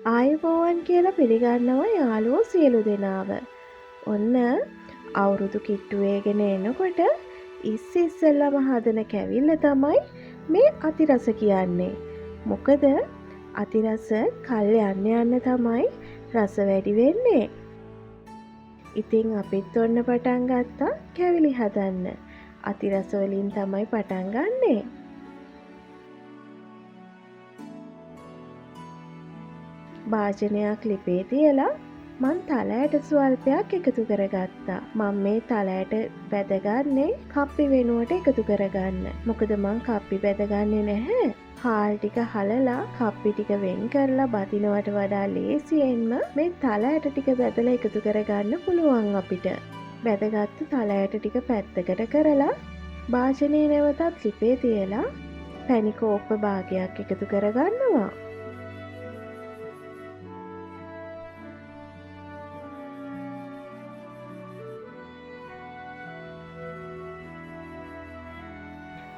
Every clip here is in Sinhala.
ආයුබෝවන් කියලා පිළිගන්නවා යාළුවෝ සියලු දෙනාව. ඔන්න අවුරුදු කිට්ටු වේගෙන එනකොට ඉස්සෙල්ලම හදන කැවිල්ල තමයි මේ අතිරස කියන්නේ. මොකද අතිරස කල් යන්න තමයි රස වැඩි වෙන්නේ. ඉතින් අපිත් ඔන්න පටන් ගත්තා කැවිලි හදන්න. අතිරස වලින් තමයි පටන් ගන්නේ. භාජනයක් ලිපේ තියලා මං තලයට ස්වල්පයක් එකතු කරගත්තා. මං මේ තලයට බැදගන්නේ කප්පි වෙනුවට එකතු කරගන්න. මොකද මං කප්පි බැදගන්නේ නැහැ. හාල් ටික හලලා කප්පි ටික වෙන් කරලා බදිනවට වඩා ලේසියෙන්ම මේ තලයට ටික බැදලා එකතු කරගන්න පුළුවන් අපිට. බැදගත්තු තලයට ටික පැත්තකට කරලා භාජනයේ නැවතත් ලිපේ තියලා පැණි කෝප්ප භාගයක් එකතු කරගන්නවා.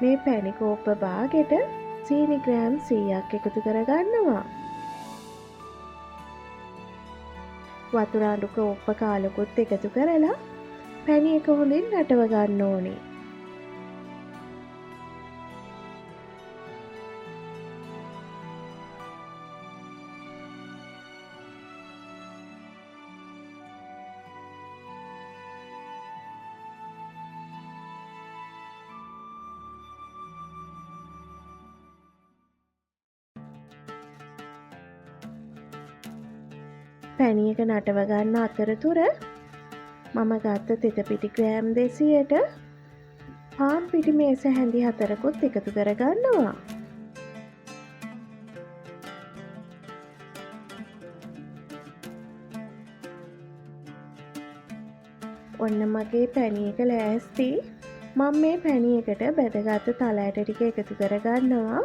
මේ පැණි කෝප්ප භාගෙට සීනි ග්‍රෑම් 100ක් එකතු කරගන්නවා. වතුර අඩු කෝප්ප කාලකුත් එකතු කරලා පැණි එක හොඳින් නටව ගන්න ඕනේ. පැණි එක නටව ගන්න අතරතුර මම ගත්ත තෙත පිටි ග්‍රෑම් 200ට පාන් පිටි මේස හැඳි 4කුත් එකතු කරගන්නවා. ඔන්න මගේ පැණි එක ලෑස්ති. මම මේ පැණි එකට බැදගත්ත තලයට ටික එකතු කරගන්නවා.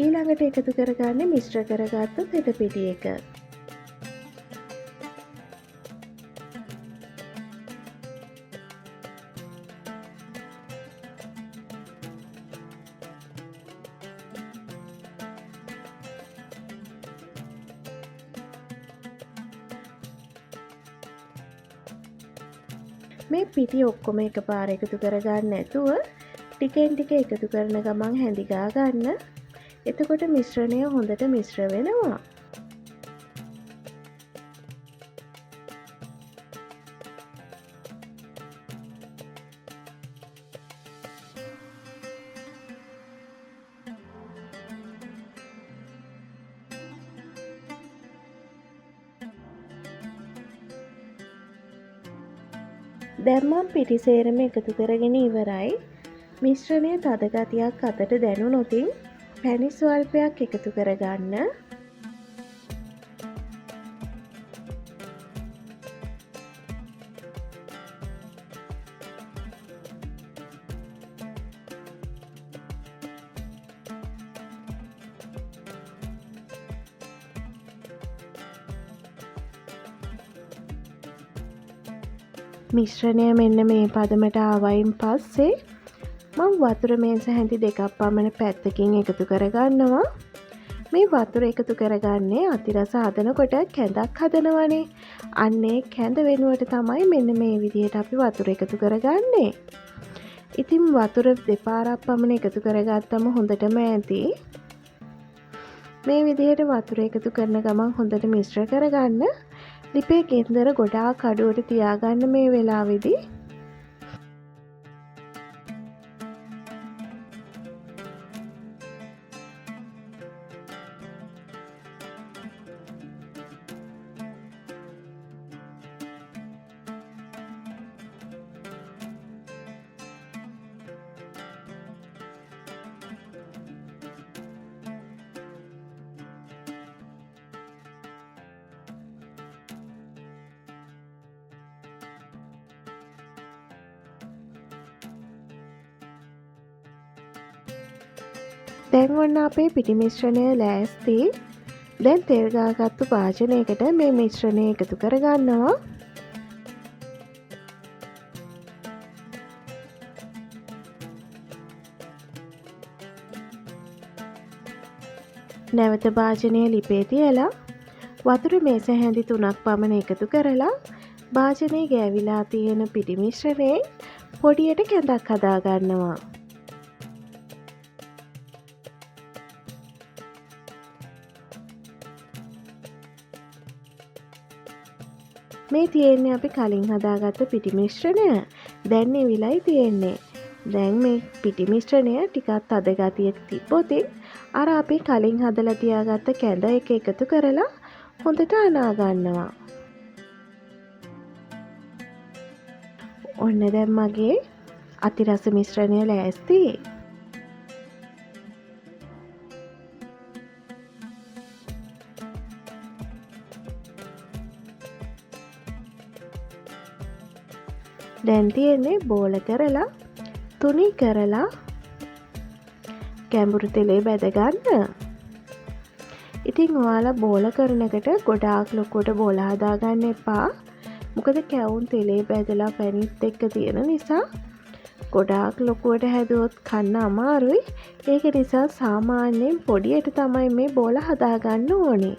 ඊළඟට එකතු කරගන්නේ මිශ්‍ර කරගත්තු තෙත පිටි එක. මේ පිටි ඔක්කොම එකපාර එකතු කරගන්න නැතුව ටිකෙන් ටික එකතු කරන ගමන් හැඳි ගා ගන්න. එතකොට මිශ්‍රණය හොඳට මිශ්‍ර වෙනවා. දැන් මම පිටි සේරම එකතු කරගෙන ඉවරයි. මිශ්‍රණය තද ගතියක් අතට දැනුනොතින් පැණි ස්වල්පයක් එකතු කරගන්න. මිශ්‍රණය මෙන්න මේ පදමට ආවයින් පස්සේ මම වතුර මේස හැඳි 2ක් පමණ පැත්තකින් එකතු කරගන්නවා. මේ වතුර එකතු කරගන්නේ අතිරස හදනකොට කැඳක් හදනවනේ. අන්නේ කැඳ වෙනුවට තමයි මෙන්න මේ විදිහට අපි වතුර එකතු කරගන්නේ. ඉතින් වතුර දෙපාරක් පමණ එකතු කරගත්තම හොඳටම ඇති. මේ විදිහට වතුර එකතු කරන ගමන් හොඳට මිශ්‍ර කරගන්න. ලිපේ කෙන්දර ගොඩාක් අඩුවට තියාගන්න මේ වෙලාවේදී. දැන් ඔන්න අපේ පිටි මිශ්‍රණය ලෑස්ති. දැන් තෙල් ගාගත්තු භාජනයකට මේ මිශ්‍රණය එකතු කරගන්නවා. නැවත භාජනය ලිපේ තියලා වතුර මේස හැඳි 3ක් පමණ එකතු කරලා භාජනයේ ගෑවිලා තියෙන පිටි මිශ්‍රණයෙන් පොඩියට කැඳක් හදා ගන්නවා. මේ තියෙන්නේ අපි කලින් හදාගත්ත පිටි මිශ්‍රණය. දැන් ඉවිලයි තියෙන්නේ. දැන් මේ පිටි මිශ්‍රණය ටිකක් තද ගතියක් තිබ්බොත් අර අපි කලින් හදලා තියාගත්ත කැඳ එක එකතු කරලා හොඳට අනා ගන්නවා. ඔන්න දැන් මගේ අතිරස මිශ්‍රණය ලෑස්ති. දැන් තියෙන්නේ බෝල කරලා තුනී කරලා ගැඹුරු තෙලේ බැද ගන්න. ඉතින් ඔයාලා බෝල කරනකට ගොඩාක් ලොකුවට බෝල හදාගන්න එපා. මොකද කැවුම් තෙලේ බැදලා පැණිත් එක්ක තියෙන නිසා ගොඩාක් ලොකුවට හැදුවොත් කන්න අමාරුයි. ඒක නිසා සාමාන්‍යයෙන් පොඩියට තමයි මේ බෝල හදාගන්න ඕනේ.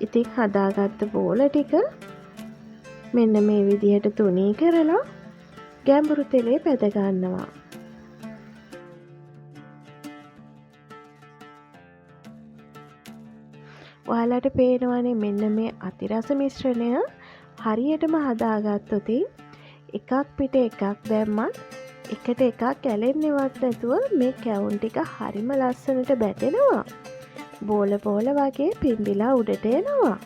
ඉතින් හදාගත්ත බෝල ටික මෙන්න මේ විදිහට තුනී කරලා ගැඹුරු තෙලේ පැද ගන්නවා. ඔයාලට පේනවනේ මෙන්න මේ අතිරස මිශ්‍රණය හරියටම හදාගත්තොත් එකක් පිට එකක් දැම්මත් එකට එකක් ඇලෙන්නේවත් නැතුව මේ කැවුම් ටික හරිම ලස්සනට බැටෙනවා. බෝල බෝල වගේ පිම්බිලා උඩට එනවා.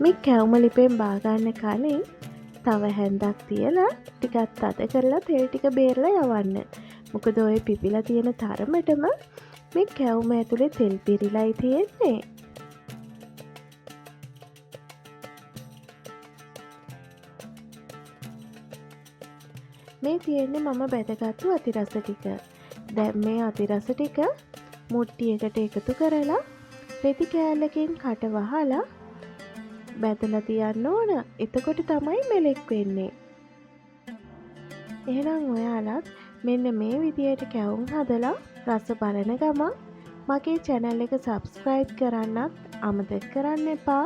මේ කැවුම ලිපෙන් බාගන්න කලින් තව හැන්දක් තියලා ටිකක් තද කරලා තෙල් ටික බේරලා යවන්න. මොකද ඔය පිපිලා තියෙන තරමටම මේ කැවුම ඇතුලේ තෙල් පිරීලායි තියෙන්නේ. මේ තියෙන්නේ මම බැදගත්තු අතිරස ටික. දැන් මේ අතිරස ටික මුට්ටියකට එකතු කරලා රෙදි කෑල්ලකින් කට වහලා බැදලා තියන්න ඕන. එතකොට තමයි මෙලෙක් වෙන්නේ. එහෙනම් ඔයාලත් මෙන්න මේ විදියට කැවුම් හදලා රස බලන ගමන් මගේ channel එක subscribe කරන්නත් අමතක කරන්න එපා.